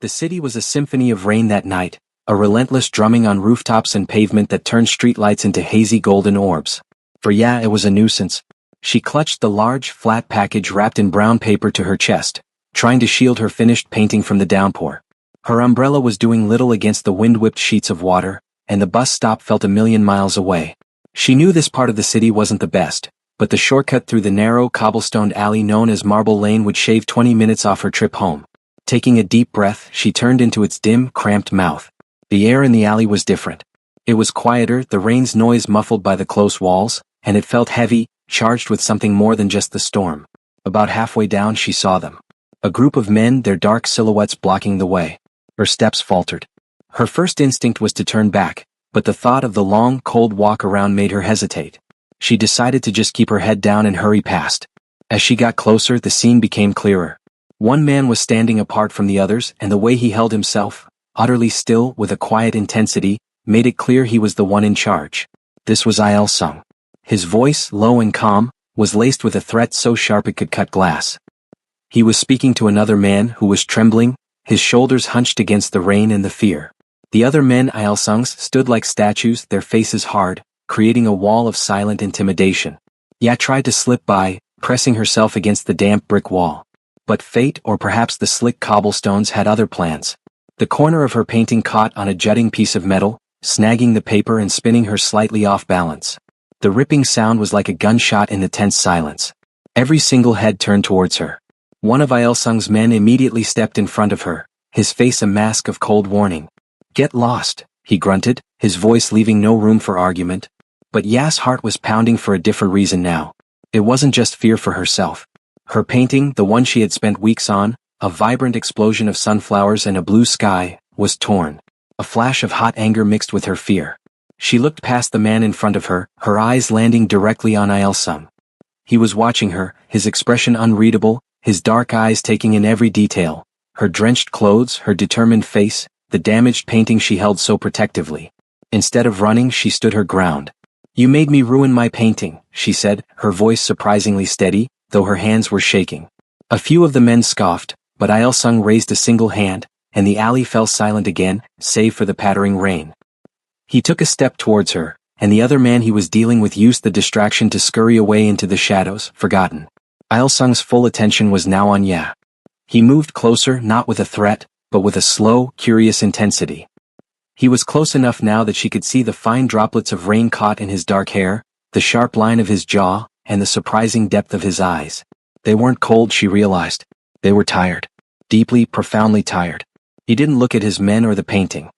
The city was a symphony of rain that night, a relentless drumming on rooftops and pavement that turned streetlights into hazy golden orbs. For yeah, it was a nuisance. She clutched the large, flat package wrapped in brown paper to her chest, trying to shield her finished painting from the downpour. Her umbrella was doing little against the wind-whipped sheets of water, and the bus stop felt a million miles away. She knew this part of the city wasn't the best, but the shortcut through the narrow, cobblestoned alley known as Marble Lane would shave 20 minutes off her trip home. Taking a deep breath, she turned into its dim, cramped mouth. The air in the alley was different. It was quieter, the rain's noise muffled by the close walls, and it felt heavy, charged with something more than just the storm. About halfway down she saw them. A group of men, their dark silhouettes blocking the way. Her steps faltered. Her first instinct was to turn back, but the thought of the long, cold walk around made her hesitate. She decided to just keep her head down and hurry past. As she got closer, the scene became clearer. One man was standing apart from the others, and the way he held himself, utterly still, with a quiet intensity, made it clear he was the one in charge. This was Il Sung. His voice, low and calm, was laced with a threat so sharp it could cut glass. He was speaking to another man who was trembling, his shoulders hunched against the rain and the fear. The other men, Il Sung's, stood like statues, their faces hard, creating a wall of silent intimidation. Ya tried to slip by, pressing herself against the damp brick wall. But fate, or perhaps the slick cobblestones, had other plans. The corner of her painting caught on a jutting piece of metal, snagging the paper and spinning her slightly off balance. The ripping sound was like a gunshot in the tense silence. Every single head turned towards her. One of Il Sung's men immediately stepped in front of her, his face a mask of cold warning. "Get lost," he grunted, his voice leaving no room for argument. But Ya's heart was pounding for a different reason now. It wasn't just fear for herself. Her painting, the one she had spent weeks on, a vibrant explosion of sunflowers and a blue sky, was torn. A flash of hot anger mixed with her fear. She looked past the man in front of her, her eyes landing directly on Il Sung. He was watching her, his expression unreadable, his dark eyes taking in every detail. Her drenched clothes, her determined face, the damaged painting she held so protectively. Instead of running, she stood her ground. "You made me ruin my painting," she said, her voice surprisingly steady, though her hands were shaking. A few of the men scoffed, but Il Sung raised a single hand, and the alley fell silent again, save for the pattering rain. He took a step towards her, and the other man he was dealing with used the distraction to scurry away into the shadows, forgotten. Il Sung's full attention was now on Ya. He moved closer, not with a threat, but with a slow, curious intensity. He was close enough now that she could see the fine droplets of rain caught in his dark hair, the sharp line of his jaw, and the surprising depth of his eyes. They weren't cold, she realized. They were tired. Deeply, profoundly tired. He didn't look at his men or the painting.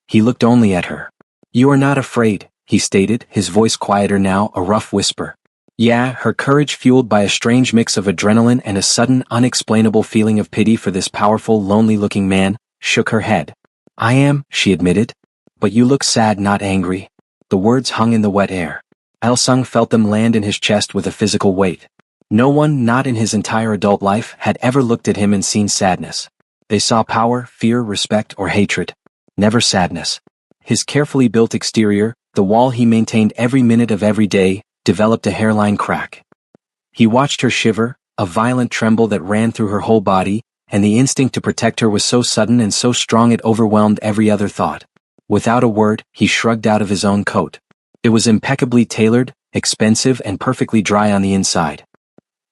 He looked only at her. "You are not afraid," he stated, his voice quieter now, a rough whisper. Yeah, her courage fueled by a strange mix of adrenaline and a sudden, unexplainable feeling of pity for this powerful, lonely-looking man, shook her head. "I am," she admitted. "But you look sad, not angry." The words hung in the wet air. Il Sung felt them land in his chest with a physical weight. No one, not in his entire adult life, had ever looked at him and seen sadness. They saw power, fear, respect, or hatred. Never sadness. His carefully built exterior, the wall he maintained every minute of every day, developed a hairline crack. He watched her shiver, a violent tremble that ran through her whole body, and the instinct to protect her was so sudden and so strong it overwhelmed every other thought. Without a word, he shrugged out of his own coat. It was impeccably tailored, expensive, and perfectly dry on the inside.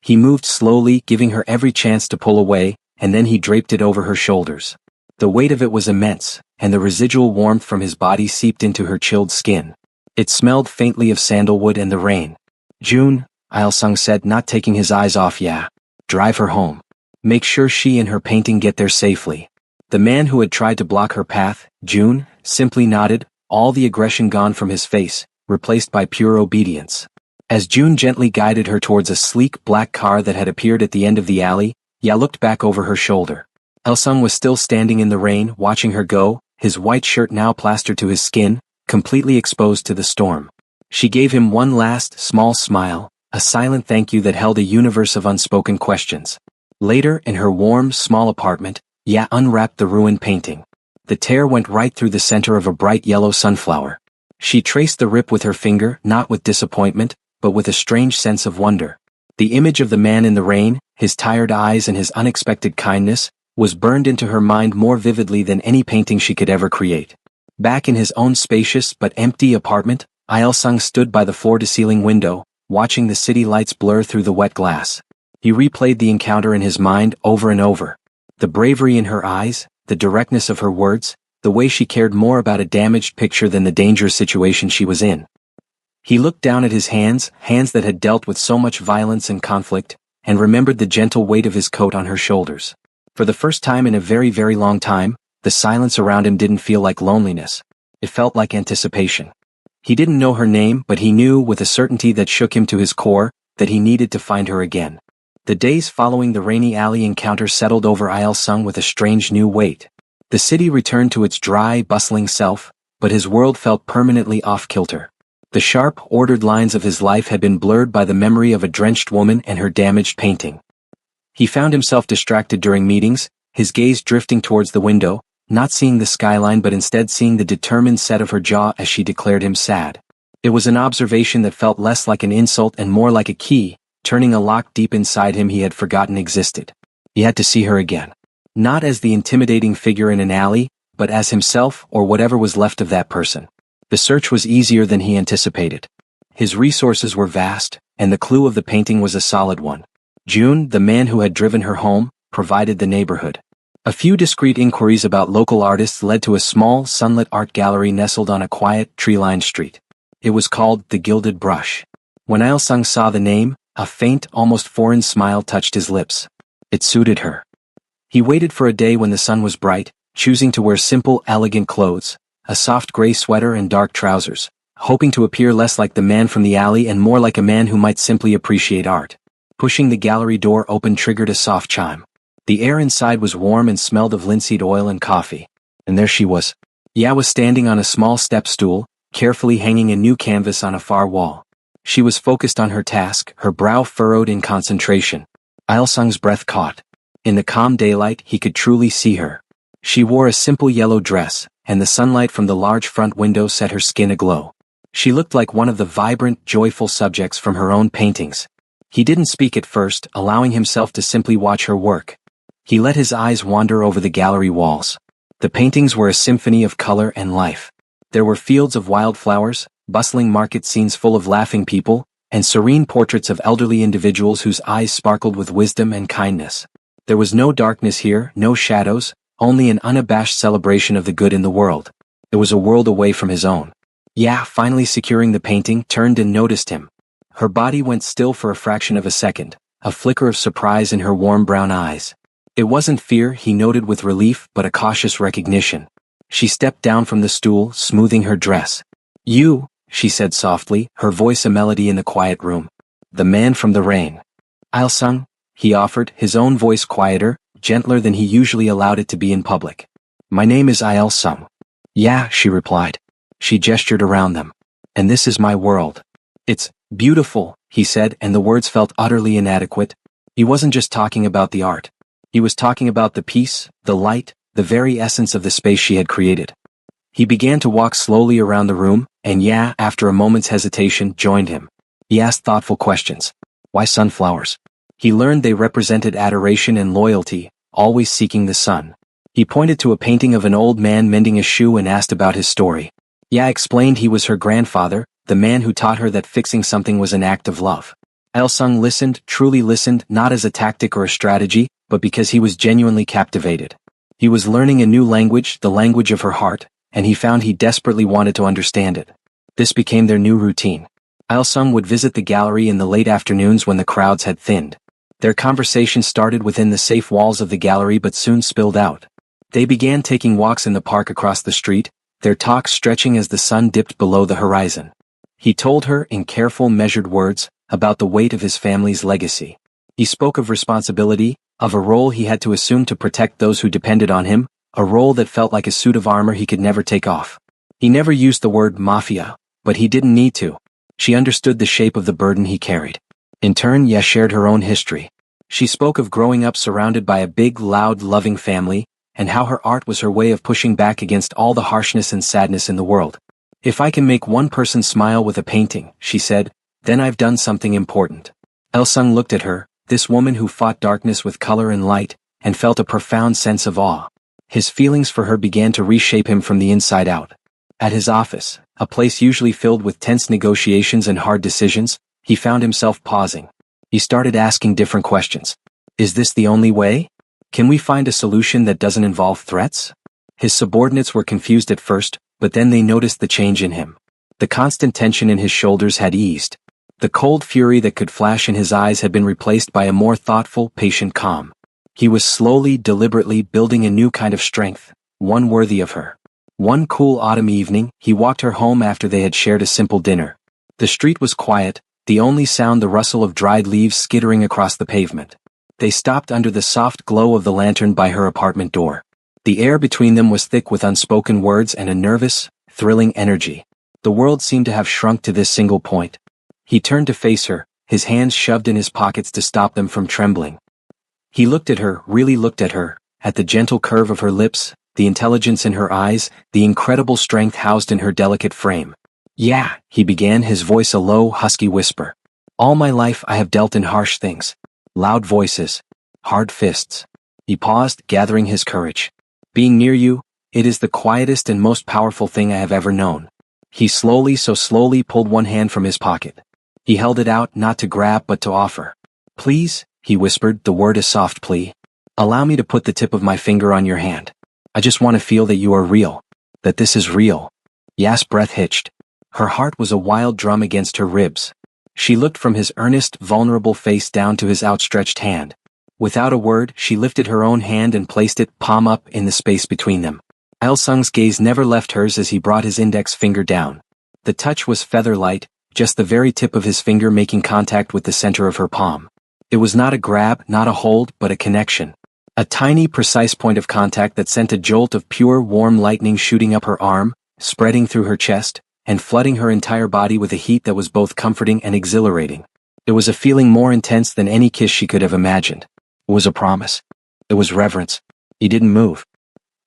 He moved slowly, giving her every chance to pull away, and then he draped it over her shoulders. The weight of it was immense, and the residual warmth from his body seeped into her chilled skin. It smelled faintly of sandalwood and the rain. "June," Il Sung said, not taking his eyes off Ya. "Drive her home. Make sure she and her painting get there safely." The man who had tried to block her path, June, simply nodded, all the aggression gone from his face, replaced by pure obedience. As June gently guided her towards a sleek black car that had appeared at the end of the alley, Ya looked back over her shoulder. Il Sung was still standing in the rain, watching her go, his white shirt now plastered to his skin, completely exposed to the storm. She gave him one last, small smile, a silent thank you that held a universe of unspoken questions. Later, in her warm, small apartment, Ya unwrapped the ruined painting. The tear went right through the center of a bright yellow sunflower. She traced the rip with her finger, not with disappointment, but with a strange sense of wonder. The image of the man in the rain, his tired eyes and his unexpected kindness, was burned into her mind more vividly than any painting she could ever create. Back in his own spacious but empty apartment, Il-sung stood by the floor-to-ceiling window, watching the city lights blur through the wet glass. He replayed the encounter in his mind over and over. The bravery in her eyes, the directness of her words, the way she cared more about a damaged picture than the dangerous situation she was in. He looked down at his hands that had dealt with so much violence and conflict, and remembered the gentle weight of his coat on her shoulders. For the first time in a very, very long time, the silence around him didn't feel like loneliness. It felt like anticipation. He didn't know her name, but he knew with a certainty that shook him to his core, that he needed to find her again. The days following the rainy alley encounter settled over Il-sung with a strange new weight. The city returned to its dry, bustling self, but his world felt permanently off-kilter. The sharp, ordered lines of his life had been blurred by the memory of a drenched woman and her damaged painting. He found himself distracted during meetings, his gaze drifting towards the window, not seeing the skyline but instead seeing the determined set of her jaw as she declared him sad. It was an observation that felt less like an insult and more like a key, turning a lock deep inside him he had forgotten existed. He had to see her again. Not as the intimidating figure in an alley, but as himself or whatever was left of that person. The search was easier than he anticipated. His resources were vast, and the clue of the painting was a solid one. June, the man who had driven her home, provided the neighborhood. A few discreet inquiries about local artists led to a small, sunlit art gallery nestled on a quiet, tree-lined street. It was called The Gilded Brush. When Il-sung saw the name, a faint, almost foreign smile touched his lips. It suited her. He waited for a day when the sun was bright, choosing to wear simple, elegant clothes, a soft gray sweater and dark trousers, hoping to appear less like the man from the alley and more like a man who might simply appreciate art. Pushing the gallery door open triggered a soft chime. The air inside was warm and smelled of linseed oil and coffee. And there she was. Ya was standing on a small step stool, carefully hanging a new canvas on a far wall. She was focused on her task, her brow furrowed in concentration. Il-sung's breath caught. In the calm daylight he could truly see her. She wore a simple yellow dress, and the sunlight from the large front window set her skin aglow. She looked like one of the vibrant, joyful subjects from her own paintings. He didn't speak at first, allowing himself to simply watch her work. He let his eyes wander over the gallery walls. The paintings were a symphony of color and life. There were fields of wildflowers, bustling market scenes full of laughing people, and serene portraits of elderly individuals whose eyes sparkled with wisdom and kindness. There was no darkness here, no shadows, only an unabashed celebration of the good in the world. It was a world away from his own. Ya, finally securing the painting, turned and noticed him. Her body went still for a fraction of a second, a flicker of surprise in her warm brown eyes. It wasn't fear, he noted with relief, but a cautious recognition. She stepped down from the stool, smoothing her dress. "You," she said softly, her voice a melody in the quiet room. "The man from the rain." "Il-sung," he offered, his own voice quieter, gentler than he usually allowed it to be in public. "My name is Il-sung." "Yeah," she replied. She gestured around them. "And this is my world." "It's beautiful," he said, and the words felt utterly inadequate. He wasn't just talking about the art. He was talking about the peace, the light, the very essence of the space she had created. He began to walk slowly around the room, and Ya, after a moment's hesitation, joined him. He asked thoughtful questions. Why sunflowers? He learned they represented adoration and loyalty, always seeking the sun. He pointed to a painting of an old man mending a shoe and asked about his story. Ya explained he was her grandfather, the man who taught her that fixing something was an act of love. Il-sung listened, truly listened, not as a tactic or a strategy, but because he was genuinely captivated. He was learning a new language, the language of her heart, and he found he desperately wanted to understand it. This became their new routine. Il-sung would visit the gallery in the late afternoons when the crowds had thinned. Their conversation started within the safe walls of the gallery but soon spilled out. They began taking walks in the park across the street, their talk stretching as the sun dipped below the horizon. He told her, in careful, measured words, about the weight of his family's legacy. He spoke of responsibility, of a role he had to assume to protect those who depended on him, a role that felt like a suit of armor he could never take off. He never used the word mafia, but he didn't need to. She understood the shape of the burden he carried. In turn, Ya shared her own history. She spoke of growing up surrounded by a big, loud, loving family, and how her art was her way of pushing back against all the harshness and sadness in the world. "If I can make one person smile with a painting," she said, "then I've done something important." Il-sung looked at her, this woman who fought darkness with color and light, and felt a profound sense of awe. His feelings for her began to reshape him from the inside out. At his office, a place usually filled with tense negotiations and hard decisions, he found himself pausing. He started asking different questions. Is this the only way? Can we find a solution that doesn't involve threats? His subordinates were confused at first, but then they noticed the change in him. The constant tension in his shoulders had eased. The cold fury that could flash in his eyes had been replaced by a more thoughtful, patient calm. He was slowly, deliberately building a new kind of strength, one worthy of her. One cool autumn evening, he walked her home after they had shared a simple dinner. The street was quiet, the only sound the rustle of dried leaves skittering across the pavement. They stopped under the soft glow of the lantern by her apartment door. The air between them was thick with unspoken words and a nervous, thrilling energy. The world seemed to have shrunk to this single point. He turned to face her, his hands shoved in his pockets to stop them from trembling. He looked at her, really looked at her, at the gentle curve of her lips, the intelligence in her eyes, the incredible strength housed in her delicate frame. Yeah, he began, his voice a low, husky whisper. All my life I have dealt in harsh things. Loud voices. Hard fists. He paused, gathering his courage. Being near you, it is the quietest and most powerful thing I have ever known. He slowly, so slowly pulled one hand from his pocket. He held it out, not to grab but to offer. Please, he whispered, the word a soft plea. Allow me to put the tip of my finger on your hand. I just want to feel that you are real. That this is real. Ya's breath hitched. Her heart was a wild drum against her ribs. She looked from his earnest, vulnerable face down to his outstretched hand. Without a word, she lifted her own hand and placed it, palm up, in the space between them. Il-sung's gaze never left hers as he brought his index finger down. The touch was feather-light, just the very tip of his finger making contact with the center of her palm. It was not a grab, not a hold, but a connection. A tiny, precise point of contact that sent a jolt of pure, warm lightning shooting up her arm, spreading through her chest, and flooding her entire body with a heat that was both comforting and exhilarating. It was a feeling more intense than any kiss she could have imagined. It was a promise. It was reverence. He didn't move.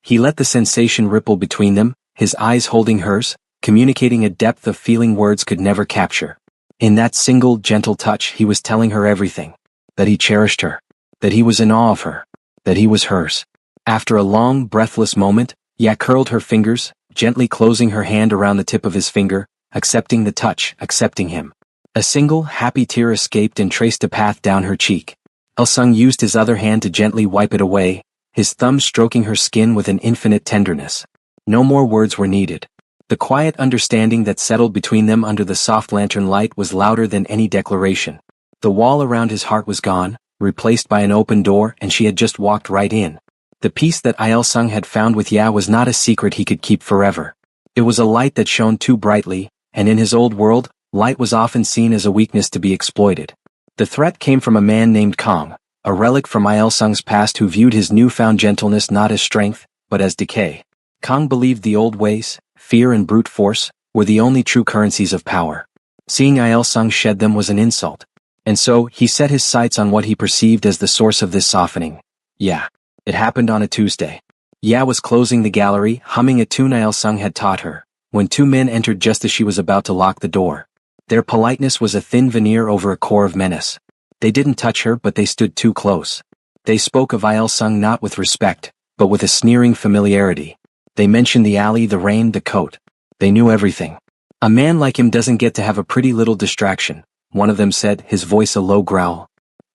He let the sensation ripple between them, his eyes holding hers, communicating a depth of feeling words could never capture. In that single, gentle touch, he was telling her everything. That he cherished her. That he was in awe of her. That he was hers. After a long, breathless moment, Ya curled her fingers, gently closing her hand around the tip of his finger, accepting the touch, accepting him. A single, happy tear escaped and traced a path down her cheek. Il-sung used his other hand to gently wipe it away, his thumb stroking her skin with an infinite tenderness. No more words were needed. The quiet understanding that settled between them under the soft lantern light was louder than any declaration. The wall around his heart was gone, replaced by an open door, and she had just walked right in. The peace that Il-sung had found with Ya was not a secret he could keep forever. It was a light that shone too brightly, and in his old world, light was often seen as a weakness to be exploited. The threat came from a man named Kong, a relic from Il-sung's past who viewed his newfound gentleness not as strength, but as decay. Kong believed the old ways, fear and brute force, were the only true currencies of power. Seeing Il-sung shed them was an insult. And so, he set his sights on what he perceived as the source of this softening. Ya. It happened on a Tuesday. Ya was closing the gallery, humming a tune Il-sung had taught her, when two men entered just as she was about to lock the door. Their politeness was a thin veneer over a core of menace. They didn't touch her, but they stood too close. They spoke of Il-sung not with respect, but with a sneering familiarity. They mentioned the alley, the rain, the coat. They knew everything. A man like him doesn't get to have a pretty little distraction, one of them said, his voice a low growl.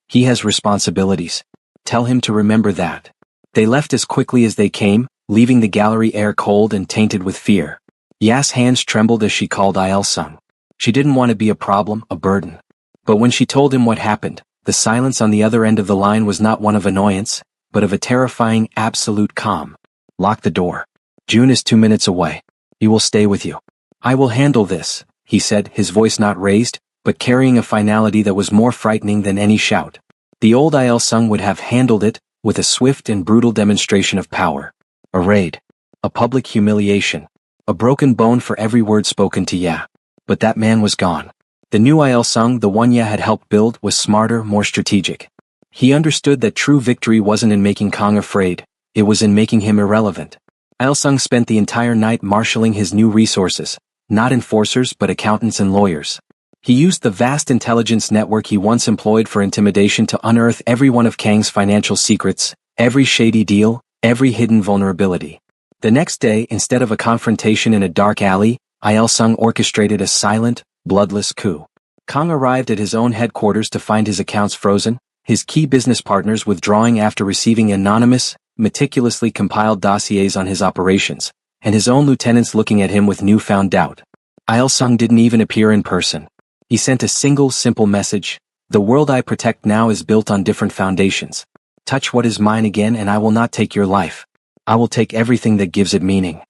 He has responsibilities. Tell him to remember that. They left as quickly as they came, leaving the gallery air cold and tainted with fear. Ya's hands trembled as she called Il-sung. She didn't want to be a problem, a burden. But when she told him what happened, the silence on the other end of the line was not one of annoyance, but of a terrifying, absolute calm. Lock the door. June is 2 minutes away. He will stay with you. I will handle this, he said, his voice not raised, but carrying a finality that was more frightening than any shout. The old Il-sung would have handled it, with a swift and brutal demonstration of power. A raid. A public humiliation. A broken bone for every word spoken to Ya. But that man was gone. The new Il-sung, the one Ya had helped build, was smarter, more strategic. He understood that true victory wasn't in making Kong afraid, it was in making him irrelevant. Il-sung spent the entire night marshalling his new resources, not enforcers but accountants and lawyers. He used the vast intelligence network he once employed for intimidation to unearth every one of Kang's financial secrets, Every shady deal, every hidden vulnerability. The next day, instead of a confrontation in a dark alley, Il-sung orchestrated a silent, bloodless coup. Kang arrived at his own headquarters to find his accounts frozen, his key business partners withdrawing after receiving anonymous, meticulously compiled dossiers on his operations, and his own lieutenants looking at him with newfound doubt. Il-sung didn't even appear in person. He sent a single simple message: "The world I protect now is built on different foundations. Touch what is mine again and I will not take your life. I will take everything that gives it meaning."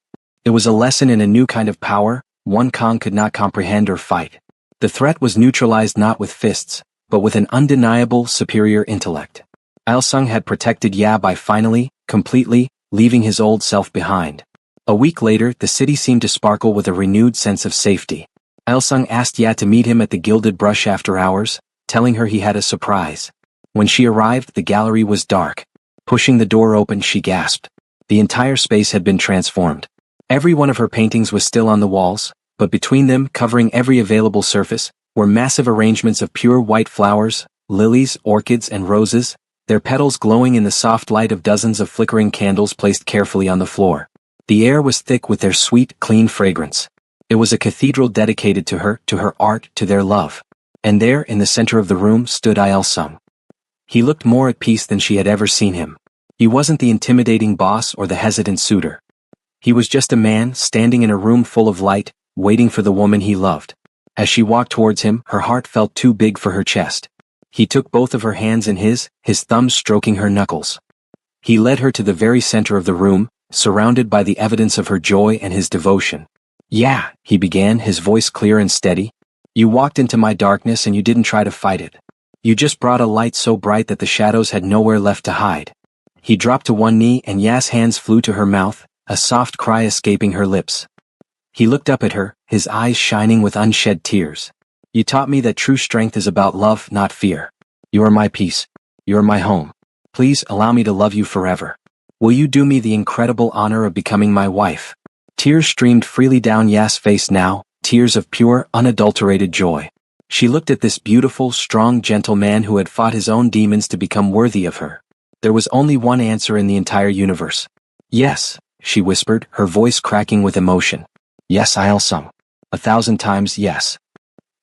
It was a lesson in a new kind of power, one Kang could not comprehend or fight. The threat was neutralized not with fists, but with an undeniable superior intellect. Il-sung had protected Ya by finally, completely, leaving his old self behind. A week later, the city seemed to sparkle with a renewed sense of safety. Il-sung asked Ya to meet him at the Gilded Brush after hours, telling her he had a surprise. When she arrived, the gallery was dark. Pushing the door open, she gasped. The entire space had been transformed. Every one of her paintings was still on the walls, but between them, covering every available surface, were massive arrangements of pure white flowers, lilies, orchids, and roses, their petals glowing in the soft light of dozens of flickering candles placed carefully on the floor. The air was thick with their sweet, clean fragrance. It was a cathedral dedicated to her art, to their love. And there, in the center of the room, stood Il-sung. He looked more at peace than she had ever seen him. He wasn't the intimidating boss or the hesitant suitor. He was just a man standing in a room full of light, waiting for the woman he loved. As she walked towards him, her heart felt too big for her chest. He took both of her hands in his thumbs stroking her knuckles. He led her to the very center of the room, surrounded by the evidence of her joy and his devotion. "Yeah," he began, his voice clear and steady. "You walked into my darkness and you didn't try to fight it. You just brought a light so bright that the shadows had nowhere left to hide." He dropped to one knee and Ya's hands flew to her mouth, a soft cry escaping her lips. He looked up at her, his eyes shining with unshed tears. "You taught me that true strength is about love, not fear. You are my peace. You are my home. Please allow me to love you forever. Will you do me the incredible honor of becoming my wife?" Tears streamed freely down Ya's face now, tears of pure, unadulterated joy. She looked at this beautiful, strong, gentle man who had fought his own demons to become worthy of her. There was only one answer in the entire universe. "Yes," she whispered, her voice cracking with emotion. "Yes, Il-sung. 1,000 times yes."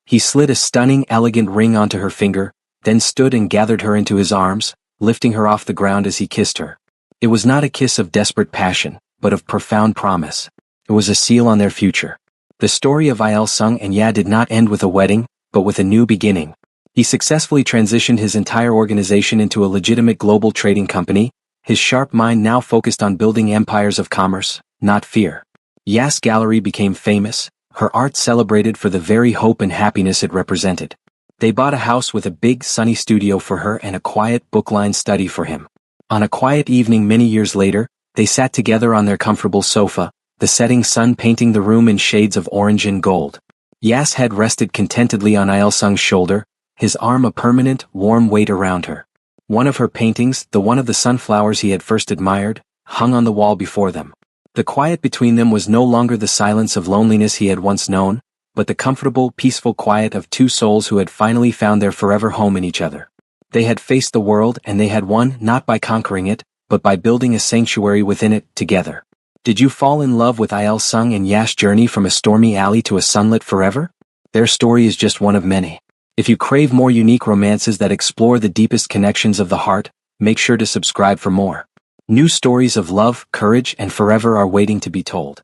He slid a stunning, elegant ring onto her finger, then stood and gathered her into his arms, lifting her off the ground as he kissed her. It was not a kiss of desperate passion, but of profound promise. It was a seal on their future. The story of Il-sung and Ya did not end with a wedding, but with a new beginning. He successfully transitioned his entire organization into a legitimate global trading company, his sharp mind now focused on building empires of commerce, not fear. Ya's gallery became famous, her art celebrated for the very hope and happiness it represented. They bought a house with a big, sunny studio for her and a quiet, book-lined study for him. On a quiet evening many years later, they sat together on their comfortable sofa, the setting sun painting the room in shades of orange and gold. Ya's head rested contentedly on Il-sung's shoulder, his arm a permanent, warm weight around her. One of her paintings, the one of the sunflowers he had first admired, hung on the wall before them. The quiet between them was no longer the silence of loneliness he had once known, but the comfortable, peaceful quiet of two souls who had finally found their forever home in each other. They had faced the world and they had won not by conquering it, but by building a sanctuary within it, together. Did you fall in love with Il-sung and Ya's journey from a stormy alley to a sunlit forever? Their story is just one of many. If you crave more unique romances that explore the deepest connections of the heart, make sure to subscribe for more. New stories of love, courage, and forever are waiting to be told.